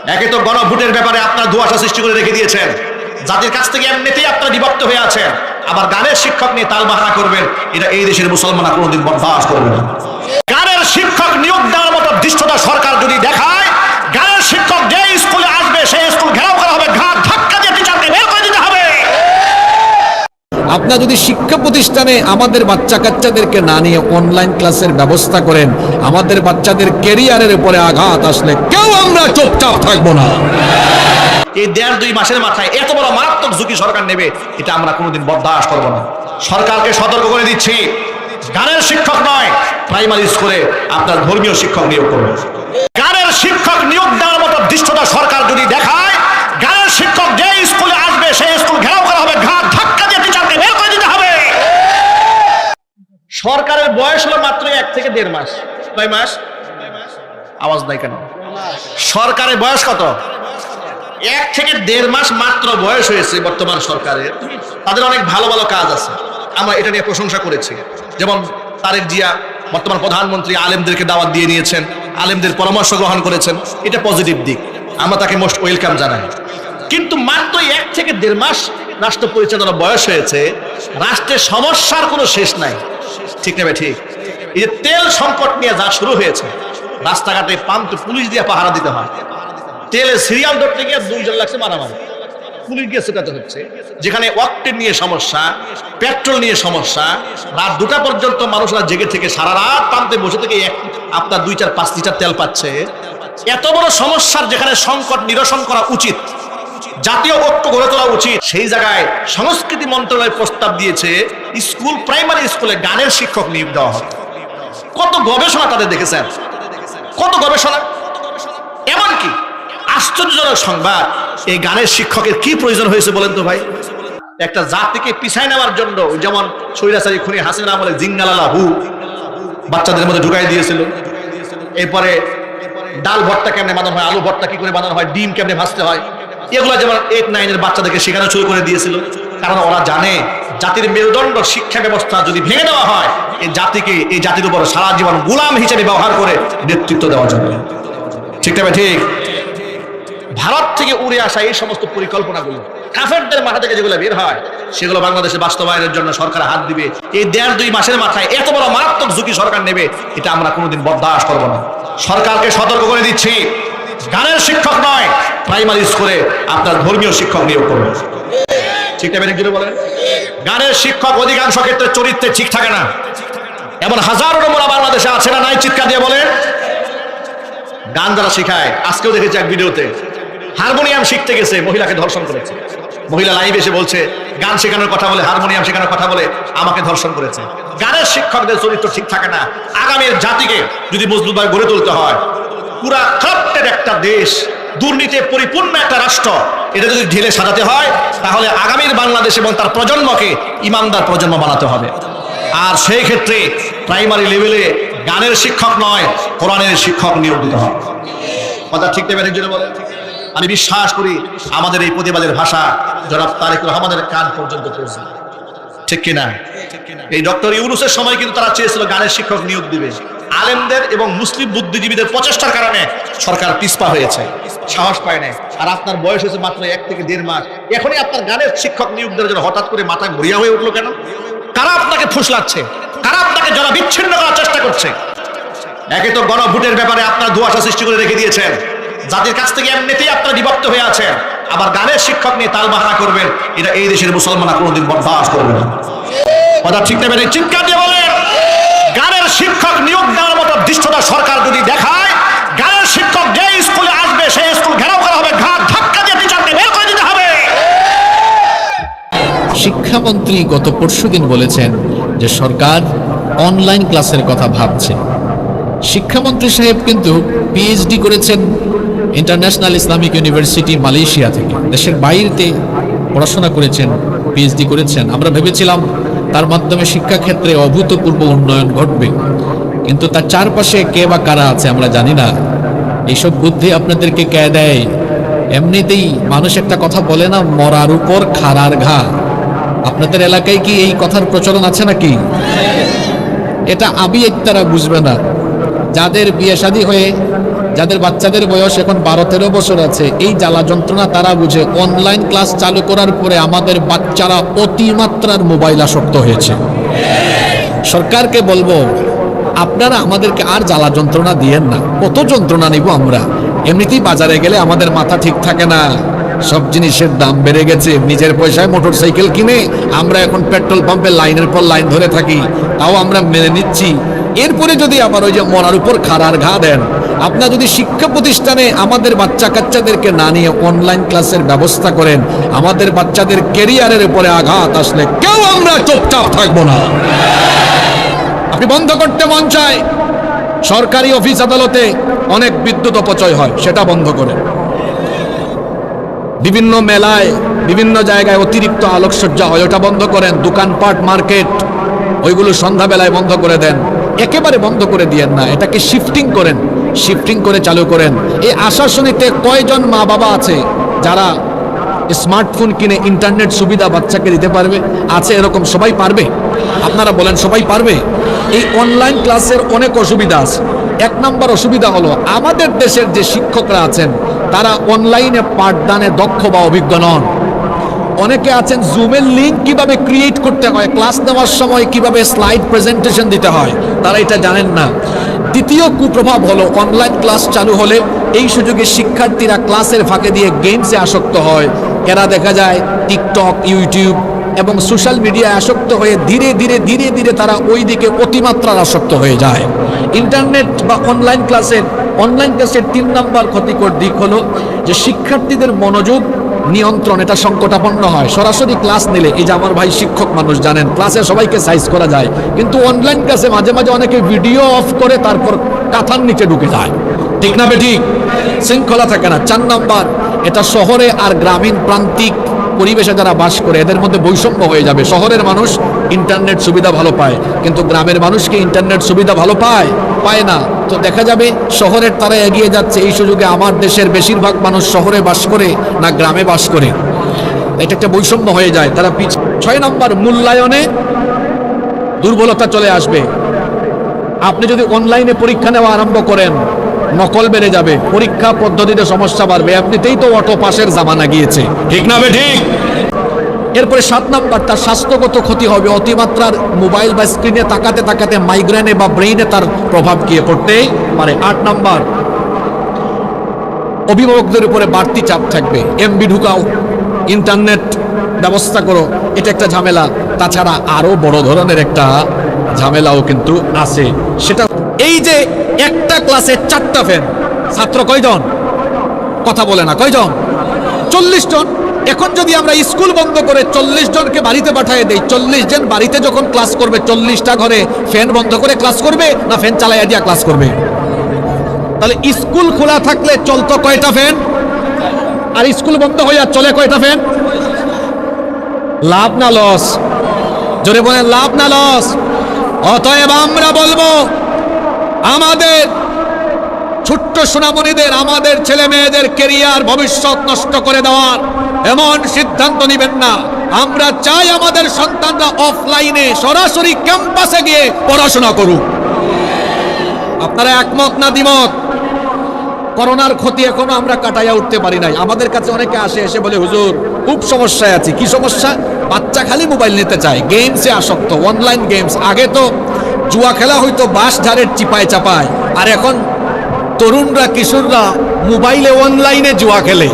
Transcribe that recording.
একে তো গণভোটের ব্যাপারে আপনারা ধোঁয়াশা সৃষ্টি করে রেখে দিয়েছেন, জাতির কাছ থেকে এমনিতেই আপনারা বিভক্ত হয়ে আছেন, আবার গানের শিক্ষক নিয়ে তালবাহানা করবেন, এটা এই দেশের মুসলমানরা কোনোদিন বরদাস্ত করবে না। গানের শিক্ষক নিয়োগ দেওয়ার মতো দৃষ্টতা সরকার যদি দেখায়, গানের শিক্ষক যে স্কুলে আসবে সেই স্কুল ঘেরাও করা হবে, ঘাট ধাক্কা দিয়ে টিচারকে বের করে দিতে হবে। আপনারা যদি শিক্ষা প্রতিষ্ঠানে আমাদের বাচ্চা কাচ্চাদেরকে না নিয়ে অনলাইন ক্লাসের ব্যবস্থা করেন, আমাদের বাচ্চাদের ক্যারিয়ারের উপরে আঘাত আসলে কেউ আমরা চুপচাপ থাকবো না। এই 1.5-2 মাসের মাথায় এত বড় মারাত্মক ঝুঁকি সরকার নেবে, এটা আমরা কোনোদিন বরদাস্ত করবো না। সরকারকে সতর্ক করে দিচ্ছি, গানের শিক্ষক নয়, প্রাইমারি স্কুলে আপনার ধর্মীয় শিক্ষক নিয়োগ করবেন। গানের শিক্ষক নিয়োগ দেওয়ার মতো দৃষ্টতা সরকার যদি দেখায়, গানের শিক্ষক যে স্কুলে আসবে সেই স্কুল ঘেরাও করা হবে, ঘাট ধাক্কা দিয়ে টিচারকে বের করে দিতে হবে। সরকারের বয়স হলো মাত্র 1 থেকে 1.5 মাস। কয় মাস? আওয়াজ নাই কেন? সরকারের বয়স কত? 1 থেকে 1.5 মাস মাত্র বয়স হয়েছে বর্তমান সরকারের। তাদের অনেক ভালো ভালো কাজ আছে, আমরা এটা নিয়ে প্রশংসা করেছি। যেমন তারেক জিয়া বর্তমান প্রধানমন্ত্রী আলেমদেরকে দাওয়াত দিয়ে নিয়েছেন, আলেমদের পরামর্শ গ্রহণ করেছেন, এটা পজিটিভ দিক, আমরা তাকে মোস্ট ওয়েলকাম জানাই। কিন্তু মাত্র 1 থেকে 1.5 মাস রাষ্ট্র পরিচালনার বয়স হয়েছে, রাষ্ট্রের সমস্যার কোনো শেষ নাই। ঠিক নেবে ঠিক? এই যে তেল সংকট নিয়ে যা শুরু হয়েছে, রাস্তাঘাটে পাম্পে পুলিশ দিয়ে পাহারা দিতে হয়, তেলের সিরিয়াল ধরতে গিয়ে 2 জন লাগছে মারামারি, পুলিশ দিয়ে শেখাতে হচ্ছে। যেখানে অক্টেন নিয়ে সমস্যা, পেট্রোল নিয়ে সমস্যা, রাত 2টা পর্যন্ত মানুষরা জেগে থেকে সারা রাত পাম্পে বসে থেকে আপনার 2, 4, 5 লিটার তেল পাচ্ছে। এত বড় সমস্যার যেখানে সংকট নিরসন করা উচিত, জাতীয় ঐক্য গড়ে তোলা উচিত, সেই জায়গায় সংস্কৃতি মন্ত্রণালয় প্রস্তাব দিয়েছে স্কুল, প্রাইমারি স্কুলে গানের শিক্ষক নিয়োগ দেওয়া হবে। কত গবেষণা তাদের দেখেছেন, কত গবেষণা। এমনকি আশ্চর্যজনক সংবাদ, এই গানের শিক্ষকের কি প্রয়োজন হয়েছে বলেন তো ভাই? একটা জাতিকে পিছায় নেওয়ার জন্য, যেমন স্বৈরাচারী খুনি হাসিনা আমলে জিঙ্গালালা হু বাচ্চাদের মধ্যে ঢুকাই দিয়েছিল। এরপরে ডাল ভর্তা কেমনে বানানো হয়, আলু ভর্তা কি করে বানানো হয়, ডিম কেমনে ভাজতে হয়, এগুলো যেমন 8-9 এর বাচ্চাদেরকে শেখানো শুরু করে দিয়েছিল। কারণ ওরা জানে জাতির মেরুদণ্ড শিক্ষা ব্যবস্থা যদি ভেঙে দেওয়া হয়, এই জাতিকে, এই জাতির উপর সারা জীবন গোলাম হিসেবে ব্যবহার করে নেতৃত্ব দেওয়া যাবে। ঠিক তবে ঠিক? ভারত থেকে উড়ে আসা এই সমস্ত পরিকল্পনাগুলো, কাফেরদের মাথা থেকে যেগুলো বের হয়, সেগুলো বাংলাদেশে বাস্তবায়নের জন্য সরকার হাত দিবে। এই 1.5-2 মাসের মাথায় এত বড় মারাত্মক ঝুঁকি সরকার নেবে, এটা আমরা কোনোদিন বরদাস্ত করবো না। সরকারকে সতর্ক করে দিচ্ছি, গানের শিক্ষক নয়, প্রাইমারি স্কুলে আপনার ধর্মীয় শিক্ষক নিয়োগ করবেন। ঠিক না? বলেন, গানের শিক্ষক অধিকাংশ ক্ষেত্রে চরিত্রে ঠিক থাকে না, এমন হাজারো নমুনা বাংলাদেশে আছে না নাই? চিৎকার দিয়ে বলেন। গান যারা শিখায়, আজকেও দেখেছি এক ভিডিওতে হারমোনিয়াম শিখতে গেছে, মহিলাকে ধর্ষণ করেছে। মহিলা লাইভ এসে বলছে, গান শেখানোর কথা বলে, হারমোনিয়াম শেখানোর কথা বলে আমাকে ধর্ষণ করেছে। গানের শিক্ষকদের চরিত্র ঠিক থাকে না। আগামীর জাতিকে যদি মজবুতভাবে গড়ে তুলতে হয়, পুরা খাপ্টের একটা দেশ, দুর্নীতিতে পরিপূর্ণ একটা রাষ্ট্র, এটা যদি ঢেলে সাজাতে হয়, তাহলে আগামীর বাংলাদেশ এবং তার প্রজন্মকে ইমানদার প্রজন্ম বানাতে হবে। আর সেই ক্ষেত্রে প্রাইমারি লেভেলে গানের শিক্ষক নয়, কোরআনের শিক্ষক নিয়োগ দিতে হবে। কথা ঠিক নেবেন? বলে আমি বিশ্বাস করি আমাদের এই প্রতিবাদের ভাষা জনাব তারেক রহমানের কান পর্যন্ত পৌঁছে। ঠিক কিনা? এই ডক্টর ইউনূসের সময় কিন্তু তারা চেয়েছিল গানের শিক্ষক নিয়োগ দিবে। আলেমদের এবং মুসলিম বুদ্ধিজীবীদের প্রচেষ্টার কারণে সরকার পিছপা হয়েছে, সাহস পায় না। আর আপনার বয়স হয়েছে মাত্র 1 থেকে 1.5 মাস, এখনই আপনার গানের শিক্ষক নিয়োগ দেওয়ার জন্য হঠাৎ করে মাথায় মরিয়া হয়ে উঠলো কেন? কারা আপনাকে ফুসলাচ্ছে? কারা আপনাকে যারা বিচ্ছিন্ন করার চেষ্টা করছে? একে তো গণভোটের ব্যাপারে আপনারা ধোঁয়াশা সৃষ্টি করে রেখে দিয়েছেন, জাতির কাছ থেকে এমনিতেই আপনারা বিভক্ত হয়ে আছেন, আবার গানের শিক্ষক নিয়ে তালবাহানা করবেন, এটা এই দেশের মুসলমানরা কোনোদিন বরদাস্ত করবে না। কথা ঠিক নেবেন? চিৎকার দিয়ে বলেন, গানের শিক্ষক নিয়োগ দেওয়ার মতো দৃষ্টতা সরকার যদি দেখায়, গানের শিক্ষক যে স্কুলে আসবে সেই স্কুল ঘেরাও করা হবে, ঘাট ধাক্কা দিয়ে টিচারকে বের করে দিতে হবে। শিক্ষামন্ত্রী গত পরশুদিন বলেছেন যে সরকার অনলাইন ক্লাসের কথা ভাবছে। শিক্ষামন্ত্রী সাহেব কিন্তু পিএইচডি করেছেন ইন্টারন্যাশনাল ইসলামিক ইউনিভার্সিটি মালয়েশিয়া থেকে, দেশের বাইরে পড়াশোনা করেছেন, পিএইচডি করেছেন। আমরা ভেবেছিলাম তার মাধ্যমে শিক্ষাক্ষেত্রে অভূতপূর্ব উন্নয়ন ঘটবে, কিন্তু তার চারপাশে কে বা কারা আছে আমরা জানি না। এইসব বুদ্ধি আপনাদেরকে কে দেয়? এমনিতেই মানুষ একটা কথা বলে না, মরার উপর খাড়ার ঘা। আপনাদের এলাকায় কি এই কথার প্রচলন আছে নাকি? এটা আবিয়ার তারা বুঝবে না, যাদের বিয়ে শাদী হয়ে যাদের বাচ্চাদের বয়স এখন 12-13 বছর আছে, এই জ্বালা যন্ত্রণা তারা বুঝে। অনলাইন ক্লাস চালু করার পরে আমাদের বাচ্চারা অতিমাত্রার মোবাইল আসক্ত হয়েছে। সরকারকে বলবো, আপনারা আমাদেরকে আর জ্বালা যন্ত্রণা দিয়েন না। কত যন্ত্রণা নিব আমরা? এমনিতেই বাজারে গেলে আমাদের মাথা ঠিক থাকে না, সব জিনিসের দাম বেড়ে গেছে। নিজের পয়সায় মোটর সাইকেল কিনে আমরা এখন পেট্রোল পাম্পে লাইনের পর লাইন ধরে থাকি, তাও আমরা মেনে নিচ্ছি। এরপরে যদি আবার ওই যে মরার উপর খাড়ার ঘা দেন, আপনারা যদি শিক্ষা প্রতিষ্ঠানে আমাদের বাচ্চা কাচ্চাদেরকে না নিয়ে অনলাইন ক্লাসের ব্যবস্থা করেন, আমাদের বাচ্চাদের ক্যারিয়ারের উপরে আঘাত আসলে কেউ আমরা চুপচাপ থাকবো না। আপনি বন্ধ করতে মন চায়, সরকারি অফিস আদালতে অনেক বিদ্যুৎ অপচয় হয়, সেটা বন্ধ করেন। বিভিন্ন মেলায় বিভিন্ন জায়গায় অতিরিক্ত আলোকসজ্জা হয়, ওটা বন্ধ করেন। দোকানপাট মার্কেট ওইগুলো সন্ধ্যাবেলায় বন্ধ করে দেন, একেবারে বন্ধ করে দিয়েন না, এটাকে শিফটিং করেন, শিফটিং করে চালু করেন। এই আশাশুনিতে কয়জন মা বাবা আছে যারা স্মার্টফোন কিনে ইন্টারনেট সুবিধা বাচ্চাকে দিতে পারবে? আছে এরকম? সবাই পারবে? আপনারা বলেন সবাই পারবে? এই অনলাইন ক্লাসের অনেক অসুবিধা আছে। এক নম্বর অসুবিধা হলো আমাদের দেশের যে শিক্ষকরা আছেন তারা অনলাইনে পাঠদানে দক্ষ বা অভিজ্ঞ নন। অনেকে আছেন জুমের লিঙ্ক কিভাবে ক্রিয়েট করতে হয়, ক্লাস নেওয়ার সময় কিভাবে স্লাইড প্রেজেন্টেশন দিতে হয়, তারা এটা জানেন না। দ্বিতীয় কুপ্রভাব হলো অনলাইন ক্লাস চালু হলে এই সুযোগে শিক্ষার্থীরা ক্লাসের ফাঁকে দিয়ে গেমসে আসক্ত হয়। এরা দেখা যায় টিকটক, ইউটিউব এবং সোশ্যাল মিডিয়ায় আসক্ত হয়ে ধীরে ধীরে ধীরে ধীরে তারা ওই দিকে অতিমাত্রার আসক্ত হয়ে যায়। ইন্টারনেট বা অনলাইন ক্লাসের 3 নম্বর ক্ষতিকর দিক হলো যে শিক্ষার্থীদের মনোযোগ নিয়ন্ত্রণ এটা সংকটাপন্ন হয়। সরাসরি ক্লাস নিলে, এই যে আমার ভাই শিক্ষক মানুষ জানেন, ক্লাসে সবাইকে সাইজ করা যায়, কিন্তু অনলাইন ক্লাসে মাঝে মাঝে অনেকে ভিডিও অফ করে তারপর কাঁথার নিচে ঢুকে যায়, ঠিক না বেঠিক? শৃঙ্খলা থাকে না। 4 নম্বর, এটা শহরে আর গ্রামীণ প্রান্তিক পরিবেশে যারা বাস করে এদের মধ্যে বৈষম্য হয়ে যাবে। শহরের মানুষ ইন্টারনেট সুবিধা ভালো পায়, কিন্তু গ্রামের মানুষ কি ইন্টারনেট সুবিধা ভালো পায়? পায় না। তো দেখা যাবে শহরের তারা এগিয়ে যাচ্ছে, এই সুযোগে আমার দেশের বেশিরভাগ মানুষ শহরে বাস করে না গ্রামে বাস করে, এটা একটা বৈষম্য হয়ে যায়, তারা পিছিয়ে। 6 নম্বর, মূল্যায়নে দুর্বলতা চলে আসবে। আপনি যদি অনলাইনে পরীক্ষা নেওয়া আরম্ভ করেন, নকল বেড়ে যাবে, পরীক্ষা পদ্ধতিতে সমস্যা বাড়বে। এমনিতেই তো অটো পাসের জামানা গিয়েছে, ঠিক না ঠিক? এরপরে 7 নম্বর, তার স্বাস্থ্যগত ক্ষতি হবে। অতিমাত্রার মোবাইল বা স্ক্রিনে তাকাতে তাকাতে মাইগ্রেনে বা ব্রেইনে তার প্রভাব গিয়ে পড়তে পারে। 8 নম্বর, অভিভাবকদের উপরে বাড়তি চাপ থাকবে। এমবি ঢুকাও, ইন্টারনেট ব্যবস্থা করো, এটা একটা ঝামেলা। তাছাড়া আরো বড় ধরনের একটা ঝামেলাও কিন্তু আছে, সেটা এই যে একটা ক্লাসে 4টা ফ্যান, ছাত্র কয়জন? কথা বলে না, কয়জন? 40 জন। এখন যদি আমরা স্কুল বন্ধ করে 40 জনকে বাড়িতে পাঠিয়ে দেই, 40 জন বাড়িতে যখন ক্লাস করবে 40টা ঘরে ফ্যান বন্ধ করে ক্লাস করবে না ফ্যান চালাইয়া দিয়া ক্লাস করবে? তাহলে স্কুল খোলা থাকলে চলতো কয়টা ফ্যান, আর স্কুল বন্ধ হইয়া চলে কয়টা ফ্যান? লাভ না লস? জোরে বলেন, লাভ না লস? অতএব আমরা বলবো আমাদের ছোট্ট সোনামণিদের, আমাদের ছেলে মেয়েদের ক্যারিয়ার ভবিষ্যৎ নষ্ট করে দেওয়ার এমন সিদ্ধান্ত নেবেন না। আমরা চাই আমাদের সন্তানরা অফলাইনে সরাসরি ক্যাম্পাসে গিয়ে পড়াশোনা করুক। আপনারা একমত না দ্বিমত? করোনার ক্ষতি এখনো আমরা কাটাইয়া উঠতে পারি নাই। আমাদের কাছে অনেকে আসে, এসে বলে হুজুর খুব সমস্যায় আছি। কি সমস্যা? বাচ্চা খালি মোবাইল নিতে চায়, গেমসে আসক্ত, অনলাইন গেমস। আগে তো জুয়া খেলা হয়তো বাঁশ ঝাড়ের চিপায় চাপায়, আর এখন তরুণরা কিশোররা মোবাইলে অনলাইনে জুয়া খেলে।